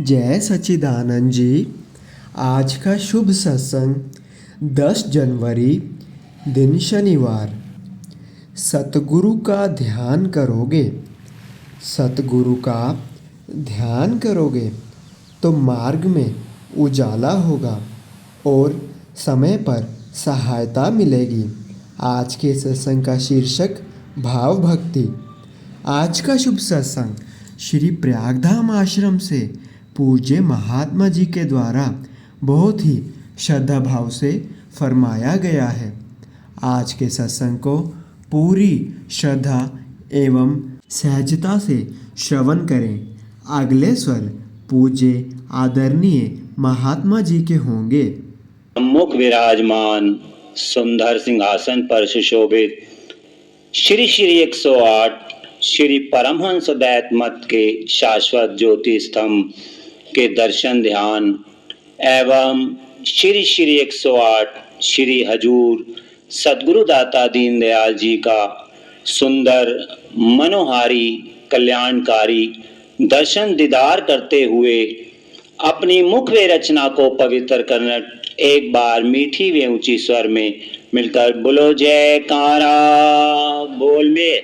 जय सच्चिदानंद जी। आज का शुभ सत्संग 10 जनवरी दिन शनिवार। सतगुरु का ध्यान करोगे, सतगुरु का ध्यान करोगे तो मार्ग में उजाला होगा और समय पर सहायता मिलेगी। आज के सत्संग का शीर्षक भाव भक्ति। आज का शुभ सत्संग श्री प्रयागधाम आश्रम से पूज्य महात्मा जी के द्वारा बहुत ही श्रद्धा भाव से फरमाया गया है। आज के सत्संग को पूरी श्रद्धा एवं सहजता से श्रवण करें। अगले स्वर पूज्य आदरणीय महात्मा जी के होंगे। मुख विराजमान सुंदर सिंहासन पर सुशोभित श्री श्री 108 श्री परमहंस दैत मत के शाश्वत ज्योति स्तंभ के दर्शन ध्यान एवं श्री श्री 108 श्री हजूर सद्गुरु दाता दीनदयाल जी का सुंदर मनोहारी कल्याणकारी दर्शन दीदार करते हुए अपनी मुख वे रचना को पवित्र करना एक बार मीठी व ऊंची स्वर में मिलकर बोलो जयकारा। बोल में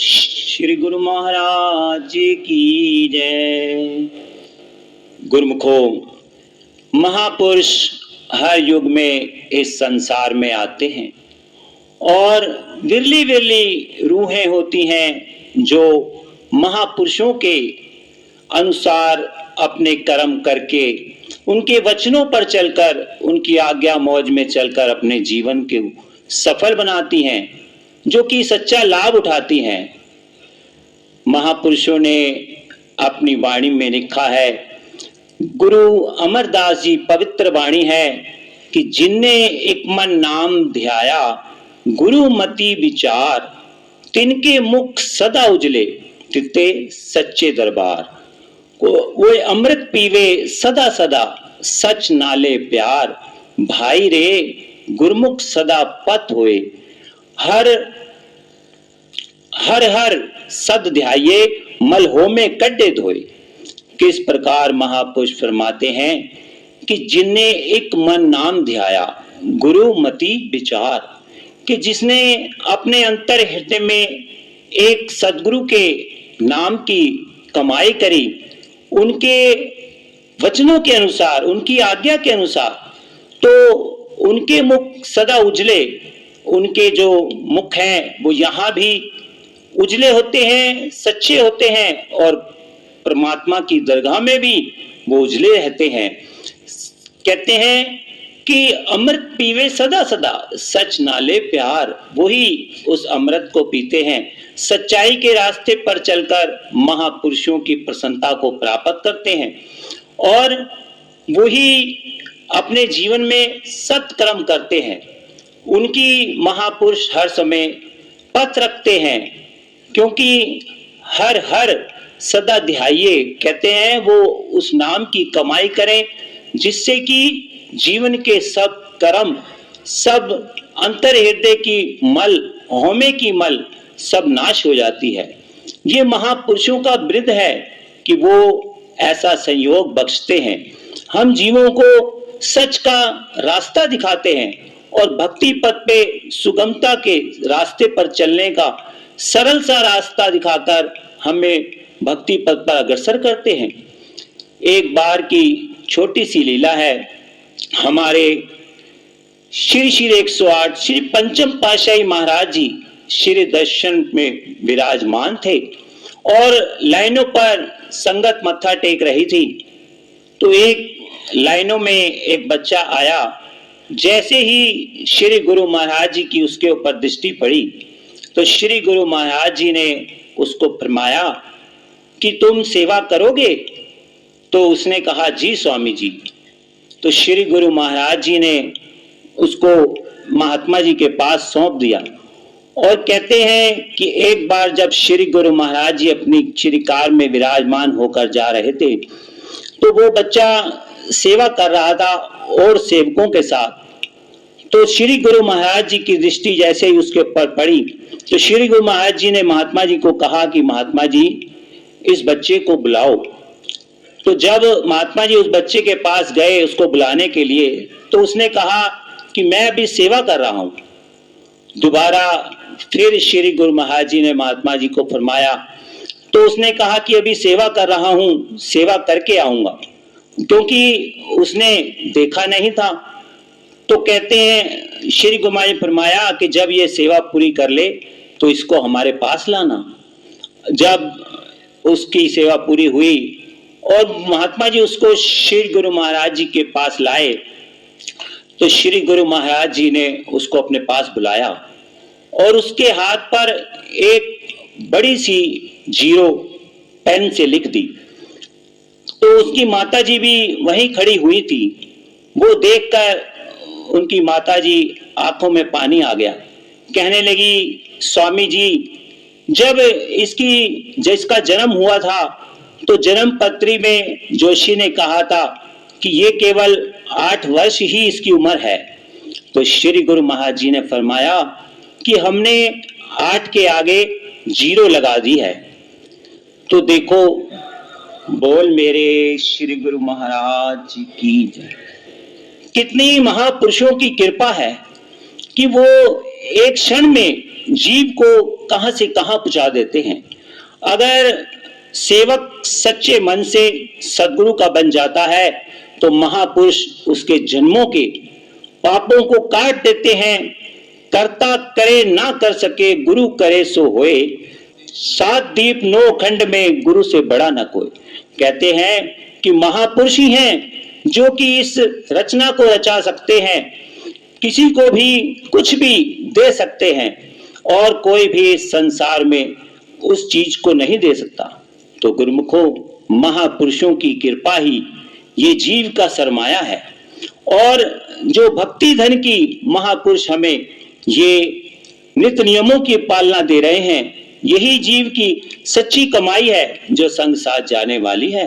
श्री गुरु महाराज जी की जय। गुरुमुखो, महापुरुष हर युग में इस संसार में आते हैं और विरली विरली रूहें होती हैं जो महापुरुषों के अनुसार अपने कर्म करके उनके वचनों पर चलकर उनकी आज्ञा मौज में चलकर अपने जीवन को सफल बनाती हैं, जो कि सच्चा लाभ उठाती हैं। महापुरुषों ने अपनी वाणी में लिखा है, गुरु अमरदास जी पवित्र वाणी है कि जिनने एक मन नाम ध्याया गुरु मति विचार, तिनके मुख सदा उजले तिते सच्चे दरबार। वो अमृत पीवे सदा सदा सच नाले प्यार, भाई रे गुरमुख सदा पत होए हर हर हर सद ध्याये मल हो में कड्डे धोए। किस प्रकार महापुरुष फरमाते हैं कि जिनने एक मन नाम ध्याया गुरु मति विचार, कि जिसने अपने अंतर हृदय में एक सदगुरु के नाम की कमाई करी, उनके वचनों के अनुसार उनकी आज्ञा के अनुसार, तो उनके मुख सदा उजले। उनके जो मुख हैं वो यहाँ भी उजले होते हैं, सच्चे होते हैं और परमात्मा की दरगाह में भी वो उजले रहते हैं। कहते हैं कि अमृत पीवे सदा सदा सच नाले प्यार, वही उस अमृत को पीते हैं। सच्चाई के रास्ते पर चलकर महापुरुषों की प्रसन्नता को प्राप्त करते हैं और वही अपने जीवन में सत्कर्म करते हैं। उनकी महापुरुष हर समय पथ रखते हैं, क्योंकि हर हर सदा ध्याये कहते हैं वो उस नाम की कमाई करें, जिससे कि जीवन के सब कर्म, सब अंतर हृदय की मल, होमे की मल सब नाश हो जाती है। ये महापुरुषों का वृत्त है कि वो ऐसा संयोग बख्शते हैं। हम जीवों को सच का रास्ता दिखाते हैं और भक्ति पथ पे सुगमता के रास्ते पर चलने का सरल सा रास्ता दिखाकर हमें भक्ति पथ पर अग्रसर करते हैं। एक बार की छोटी सी लीला है। हमारे श्री श्री 108 श्री पंचम पातशाही महाराज जी श्री दर्शन में विराजमान थे और लाइनों पर संगत मत्था टेक रही थी। तो एक लाइनों में एक बच्चा आया। जैसे ही श्री गुरु महाराज जी की उसके ऊपर दृष्टि पड़ी तो श्री गुरु महाराज जी ने उसको फरमाया कि तुम सेवा करोगे? तो उसने कहा जी स्वामी जी। तो श्री गुरु महाराज जी ने उसको महात्मा जी के पास सौंप दिया और कहते हैं कि एक बार जब श्री गुरु महाराज जी अपनी श्री कार में विराजमान होकर जा रहे थे तो वो बच्चा सेवा कर रहा था और सेवकों के साथ। तो श्री गुरु महाराज जी की दृष्टि जैसे ही उसके ऊपर पड़ी तो श्री गुरु महाराज जी ने महात्मा जी को कहा कि महात्मा जी इस बच्चे को बुलाओ। तो जब महात्मा जी उस बच्चे के पास गए उसको बुलाने के लिए, तो उसने कहा कि मैं अभी सेवा कर रहा हूं। दोबारा फिर श्री गुरु महाराज जी ने महात्मा जी को फरमाया, तो उसने कहा कि अभी सेवा कर रहा हूं, सेवा करके आऊंगा, क्योंकि उसने देखा नहीं था। तो कहते हैं श्री गुरु महाराज ने फरमाया कि जब ये सेवा पूरी कर ले तो इसको हमारे पास लाना। जब उसकी सेवा पूरी हुई और महात्मा जी उसको श्री गुरु महाराज जी के पास लाए, तो श्री गुरु महाराज जी ने उसको अपने पास बुलाया और उसके हाथ पर एक बड़ी सी जीरो पेन से लिख दी। तो उसकी माता जी भी वहीं खड़ी हुई थी। वो देखकर उनकी माता जी आंखों में पानी आ गया। कहने लगी, स्वामी जी, जब जिसका जन्म हुआ था तो जन्म पत्री में जोशी ने कहा था कि ये केवल 8 वर्ष ही इसकी उम्र है। तो श्री गुरु महाराज जी ने फरमाया कि हमने 8 के आगे 0 लगा दी है। तो देखो, बोल मेरे श्री गुरु महाराज जी की जय। कितनी महापुरुषों की कृपा है कि वो एक क्षण में जीव को कहां से कहां पहुंचा देते हैं। अगर सेवक सच्चे मन से सदगुरु का बन जाता है तो महापुरुष उसके जन्मों के पापों को काट देते हैं। कर्ता करे ना कर सके, गुरु करे सो होए, 7 दीप 9 खंड में गुरु से बड़ा ना कोई। कहते हैं कि महापुरुष ही हैं जो कि इस रचना को रचा सकते हैं, किसी को भी कुछ भी दे सकते हैं और कोई भी इस संसार में उस चीज को नहीं दे सकता। तो गुरुमुखों, महापुरुषों की कृपा ही ये जीव का सरमाया है। और जो भक्ति धन की महापुरुष हमें ये नित्य नियमों की पालना दे रहे हैं, यही जीव की सच्ची कमाई है जो संग साथ जाने वाली है।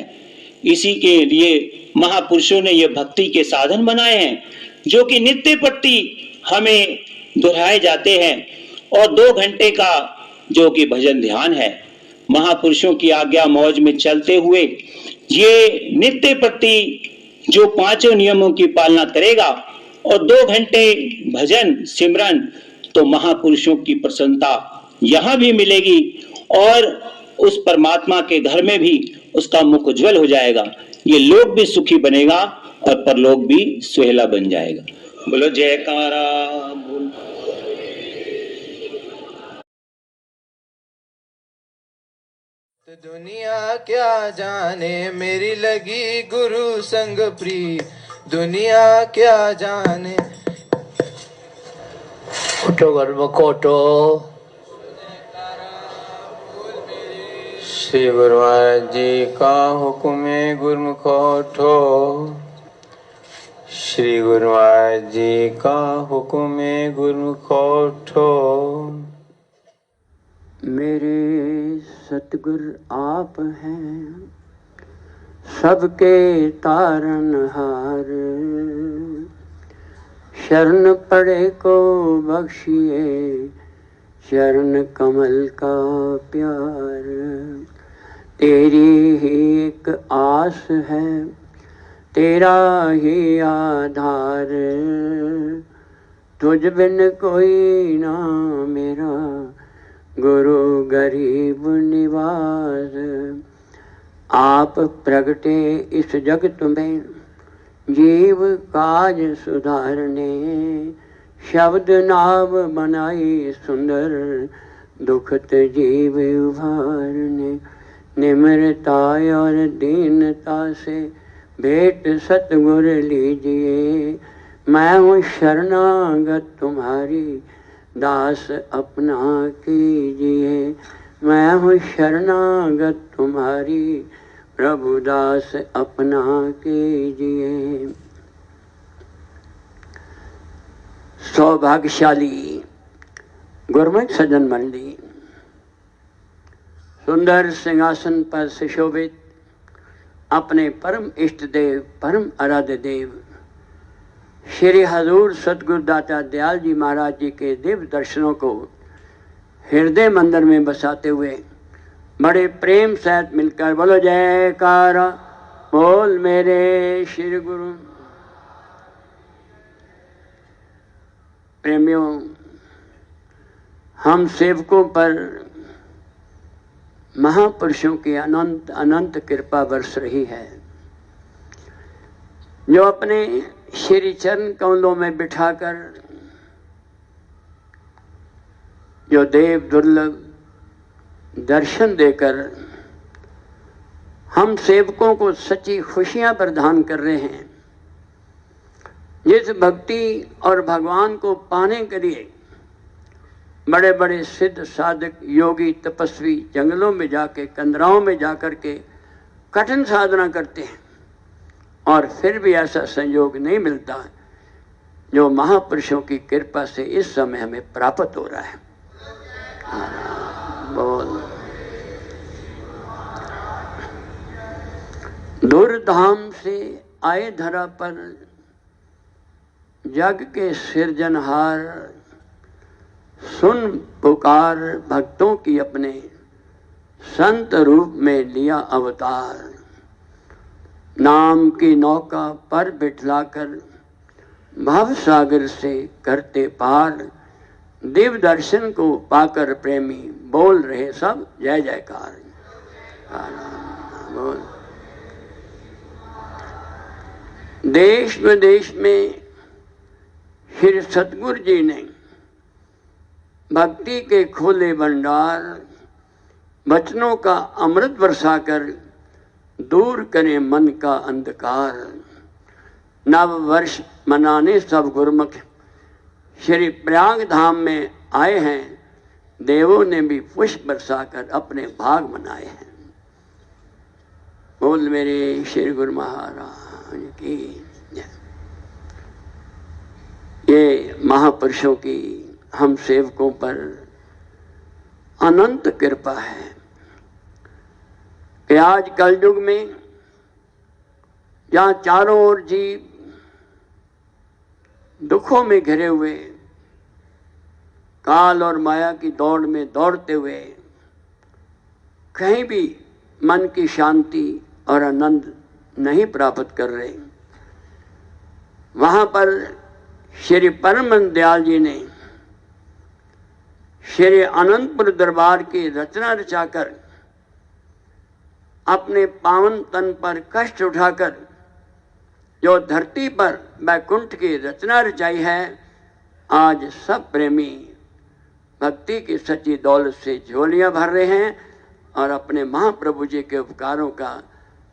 इसी के लिए महापुरुषों ने ये भक्ति के साधन बनाए हैं जो कि नित्य प्रति हमें दोहराए जाते हैं। और 2 घंटे का जो कि भजन ध्यान है, महापुरुषों की आज्ञा मौज में चलते हुए ये नित्य प्रति जो 5 नियमों की पालना करेगा और 2 घंटे भजन सिमरन, तो महापुरुषों की प्रसन्नता यहां भी मिलेगी और उस परमात्मा के घर में भी उसका मुख उज्जवल हो जाएगा। ये लोक भी सुखी बनेगा और परलोक भी सुहेला बन जाएगा। बोलो जयकारा बोल। तो दुनिया क्या जाने मेरी लगी गुरु संग प्री, दुनिया क्या जाने। उठो गर्भ कोटो। श्री गुरु महाराज जी का हुक्म है गुरुमुख उठो, श्री गुरु महाराज जी का हुक्म है गुरुमुख उठो। मेरे सतगुर आप हैं सबके तारनहार, शरण पड़े को बख्शिए चरण कमल का प्यार। तेरी ही एक आस है, तेरा ही आधार, तुझ बिन कोई ना मेरा गुरु गरीब निवास। आप प्रगटे इस जगत में जीव काज सुधारने, शब्द नाव बनाई सुंदर दुखत जीव उभारने। निम्रता और दीनता से भेंट सतगुर लीजिए, मैं हूँ शरणागत तुम्हारी दास अपना कीजिए। मैं हूँ शरणागत तुम्हारी प्रभु दास अपना कीजिए। सौभाग्यशाली गुरमुख सज्जन मंडली, सुंदर सिंहासन पर सुशोभित अपने परम इष्ट देव, परम आराध्य देव श्री हजूर सतगुरु दाता दयाल जी महाराज जी के दिव्य दर्शनों को हृदय मंदिर में बसाते हुए बड़े प्रेम सहित मिलकर बोलो जयकारा। बोल मेरे श्री गुरु। प्रेमियों, हम सेवकों पर महापुरुषों की अनंत अनंत कृपा बरस रही है, जो अपने श्री चरण कमलों में बिठाकर जो देव दुर्लभ दर्शन देकर हम सेवकों को सच्ची खुशियां प्रदान कर रहे हैं। जिस भक्ति और भगवान को पाने के लिए बड़े बड़े सिद्ध साधक योगी तपस्वी जंगलों में जाके कंदराओं में जाकर के कठिन साधना करते हैं और फिर भी ऐसा संयोग नहीं मिलता जो महापुरुषों की कृपा से इस समय हमें प्राप्त हो रहा है। बोल। दूरधाम से आए धरा पर जग के सिरजनहार, सुन पुकार भक्तों की अपने संत रूप में लिया अवतार। नाम की नौका पर बिठलाकर भव सागर से करते पार। दिव्य दर्शन को पाकर प्रेमी बोल रहे सब जय जयकार। बोल। देश विदेश में श्री सतगुरु जी ने भक्ति के खोले भंडार, वचनों का अमृत बरसाकर दूर करें मन का अंधकार। नव वर्ष मनाने सब गुरुमुख श्री प्रयाग धाम में आए हैं। देवों ने भी पुष्प बरसाकर अपने भाग मनाए हैं। बोल मेरे श्री गुरु महाराज की। ये महापुरुषों की हम सेवकों पर अनंत कृपा है कि आज कलयुग में जहाँ चारों ओर जीव दुखों में घिरे हुए, काल और माया की दौड़ में दौड़ते हुए कहीं भी मन की शांति और आनंद नहीं प्राप्त कर रहे, वहाँ पर श्री परम दयाल जी ने श्री अनंतपुर दरबार की रचना रचाकर अपने पावन तन पर कष्ट उठाकर जो धरती पर वैकुंठ की रचना रचाई है। आज सब प्रेमी भक्ति की सच्ची दौलत से झोलियां भर रहे हैं और अपने महाप्रभु जी के उपकारों का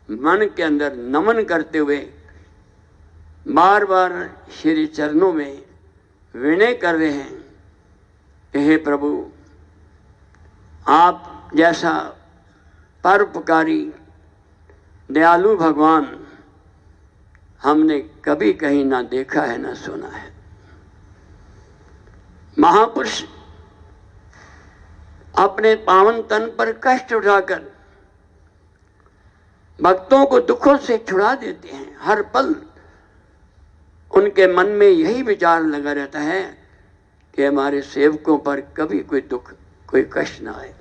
मन के अंदर नमन करते हुए बार बार श्री चरणों में विनय कर रहे हैं कि हे प्रभु, आप जैसा परोपकारी दयालु भगवान हमने कभी कहीं ना देखा है ना सुना है। महापुरुष अपने पावन तन पर कष्ट उठाकर भक्तों को दुखों से छुड़ा देते हैं। हर पल उनके मन में यही विचार लगा रहता है कि हमारे सेवकों पर कभी कोई दुख कोई कष्ट ना आए।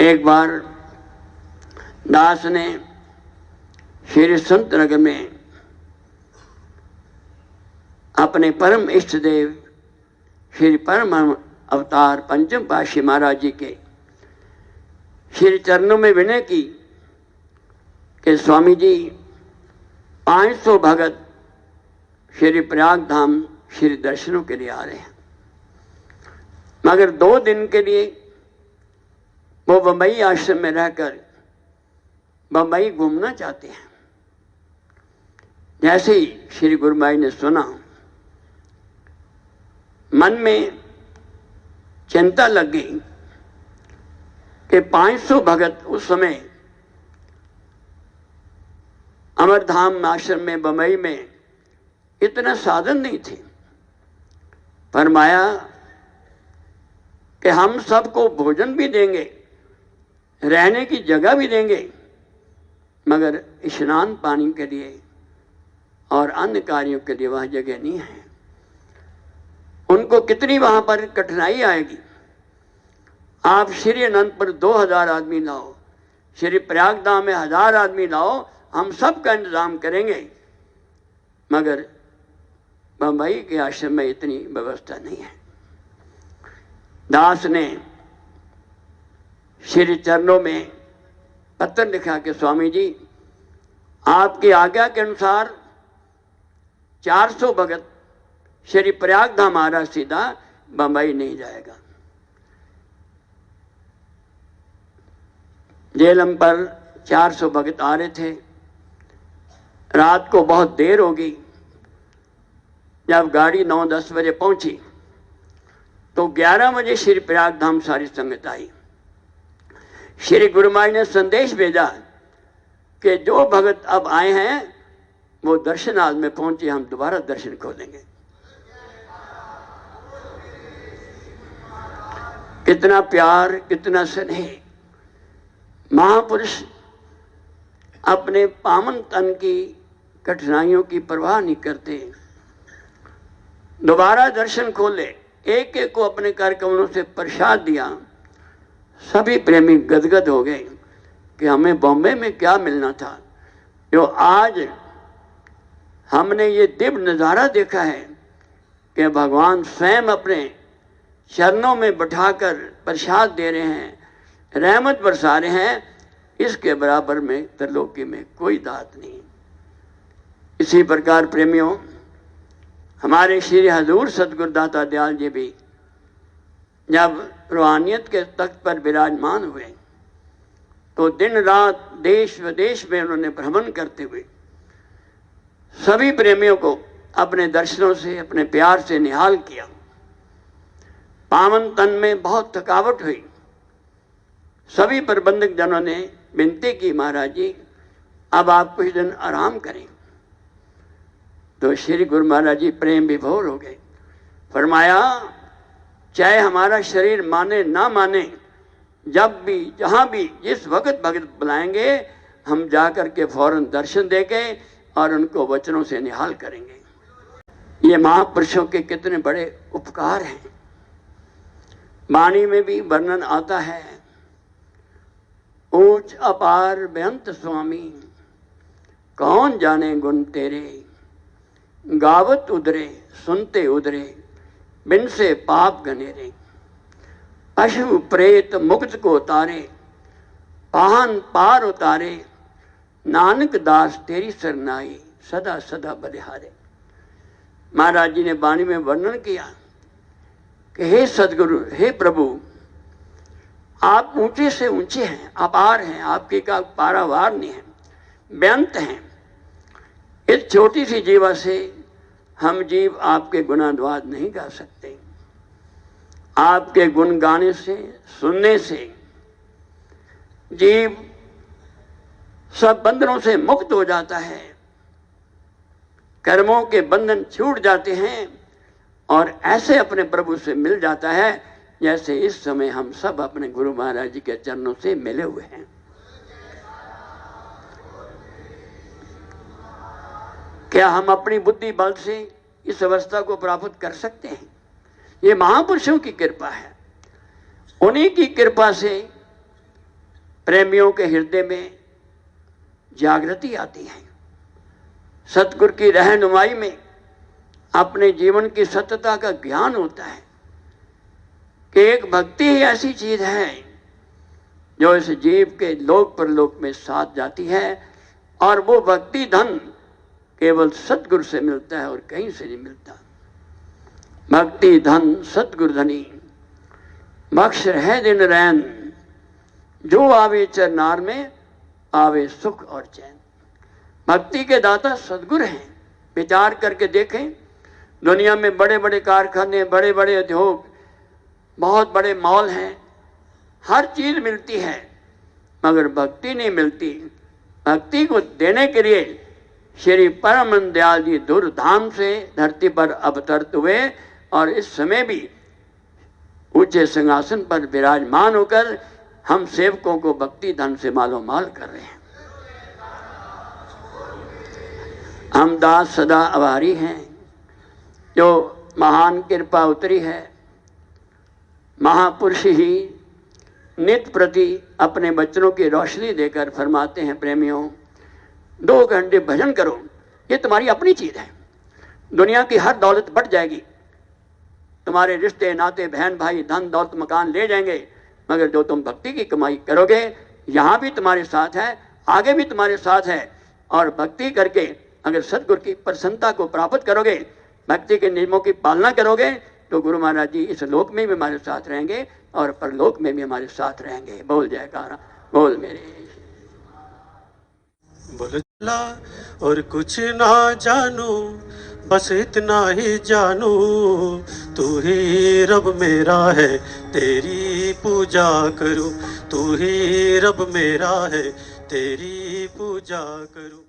एक बार दास ने श्री संत नगर में अपने परम इष्ट देव श्री परम अवतार पंचम पातशाही महाराज जी के श्री चरणों में विनय की कि स्वामी जी 500 भगत श्री प्रयाग धाम श्री दर्शनों के लिए आ रहे हैं, मगर 2 दिन के लिए वो बंबई आश्रम में रहकर बंबई घूमना चाहते हैं। जैसे ही श्री गुरु माई ने सुना, मन में चिंता लग गई कि 500 भगत उस समय अमरधाम आश्रम में बंबई में इतना साधन नहीं थे। फरमाया कि हम सबको भोजन भी देंगे, रहने की जगह भी देंगे, मगर स्नान पानी के लिए और अन्य कार्यों के लिए वह जगह नहीं है। उनको कितनी वहां पर कठिनाई आएगी। आप श्री अनंतपुर 2000 आदमी लाओ, श्री प्रयागधाम में 1000 आदमी लाओ, हम सब का इंतजाम करेंगे, मगर बम्बई के आश्रम में इतनी व्यवस्था नहीं है। दास ने श्री चरणों में पत्र लिखा कि स्वामी जी, आपकी आज्ञा के अनुसार 400 भगत श्री प्रयागधाम महाराज सीधा बम्बई नहीं जाएगा। जेलम पर 400 भगत आ रहे थे। रात को बहुत देर हो गई। जब गाड़ी 9-10 बजे पहुंची तो 11 बजे श्री प्रयागधाम सारी संगत आई। श्री गुरु महाराज ने संदेश भेजा कि जो भगत अब आए हैं वो दर्शनाल में पहुंचे, हम दोबारा दर्शन खोलेंगे। कितना प्यार, कितना स्नेह। महापुरुष अपने पावन तन की कठिनाइयों की परवाह नहीं करते, दोबारा दर्शन खोले। एक एक को अपने कार्यक्रमों से प्रसाद दिया। सभी प्रेमी गदगद हो गए कि हमें बॉम्बे में क्या मिलना था, जो आज हमने ये दिव्य नज़ारा देखा है कि भगवान स्वयं अपने चरणों में बैठाकर प्रसाद दे रहे हैं, रहमत बरसा रहे हैं। इसके बराबर में त्रिलोकी में कोई दात नहीं। इसी प्रकार प्रेमियों, हमारे श्री हजूर सतगुरु दाता दयाल जी भी जब रूहानियत के तख्त पर विराजमान हुए तो दिन रात देश विदेश में उन्होंने भ्रमण करते हुए सभी प्रेमियों को अपने दर्शनों से, अपने प्यार से निहाल किया। पावन तन में बहुत थकावट हुई। सभी प्रबंधक जनों ने विनती की, महाराज जी अब आप कुछ दिन आराम करें। तो श्री गुरु महाराज जी प्रेम विभोर हो गए। फरमाया, चाहे हमारा शरीर माने ना माने, जब भी, जहाँ भी, जिस वक्त भगत बुलाएंगे हम जाकर के फौरन दर्शन देके और उनको वचनों से निहाल करेंगे। ये महापुरुषों के कितने बड़े उपकार हैं। वाणी में भी वर्णन आता है, ऊंच अपार बेअंत स्वामी, कौन जाने गुण तेरे, गावत उदरे सुनते उदरे, बिन से पाप गनेरे, पशु प्रेत मुक्त को उतारे, पाहन पार उतारे, नानक दास तेरी सरनाई, सदा सदा बलिहारे। महाराज जी ने वाणी में वर्णन किया कि हे सदगुरु, हे प्रभु, आप ऊंचे से ऊंचे हैं, अपार हैं, आपके का पारावार नहीं है, बेअंत हैं। इस छोटी सी जीवा से हम जीव आपके गुणानुवाद नहीं गा सकते। आपके गुण गाने से, सुनने से जीव सब बंधनों से मुक्त हो जाता है, कर्मों के बंधन छूट जाते हैं और ऐसे अपने प्रभु से मिल जाता है जैसे इस समय हम सब अपने गुरु महाराज जी के चरणों से मिले हुए हैं। क्या हम अपनी बुद्धि बल से इस अवस्था को प्राप्त कर सकते हैं? ये महापुरुषों की कृपा है। उन्हीं की कृपा से प्रेमियों के हृदय में जागृति आती है। सतगुरु की रहनुमाई में अपने जीवन की सत्यता का ज्ञान होता है कि एक भक्ति ही ऐसी चीज है जो इस जीव के लोक परलोक में साथ जाती है, और वो भक्ति धन केवल सतगुरु से मिलता है और कहीं से नहीं मिलता। भक्ति धन सतगुरु धनी, बख्श है दिन रैन, जो आवे चरनार में आवे सुख और चैन। भक्ति के दाता सदगुरु हैं। विचार करके देखें, दुनिया में बड़े बड़े कारखाने, बड़े बड़े उद्योग, बहुत बड़े मॉल हैं, हर चीज मिलती है, मगर भक्ति नहीं मिलती। भक्ति को देने के लिए श्री परम दयाल जी दूरधाम से धरती पर अवतरित हुए और इस समय भी ऊंचे सिंहासन पर विराजमान होकर हम सेवकों को भक्ति धन से मालो माल कर रहे हैं। हम दास सदा आभारी हैं जो महान कृपा उतरी है। महापुरुष ही नित्य प्रति अपने बच्चों की रोशनी देकर फरमाते हैं, प्रेमियों, 2 घंटे भजन करो, ये तुम्हारी अपनी चीज़ है। दुनिया की हर दौलत बढ़ जाएगी, तुम्हारे रिश्ते नाते बहन भाई धन दौलत मकान ले जाएंगे, मगर जो तुम भक्ति की कमाई करोगे यहाँ भी तुम्हारे साथ है, आगे भी तुम्हारे साथ है। और भक्ति करके अगर सदगुरु की प्रसन्नता को प्राप्त करोगे, भक्ति के नियमों की पालना करोगे, तो गुरु महाराज जी इस लोक में भी हमारे साथ रहेंगे और परलोक में भी हमारे साथ रहेंगे। बोल जयकारा बोल मेरे। बोल चला और कुछ ना जानू, बस इतना ही जानू, तू ही रब मेरा है, तेरी पूजा करूं। तू ही रब मेरा है, तेरी पूजा करूं।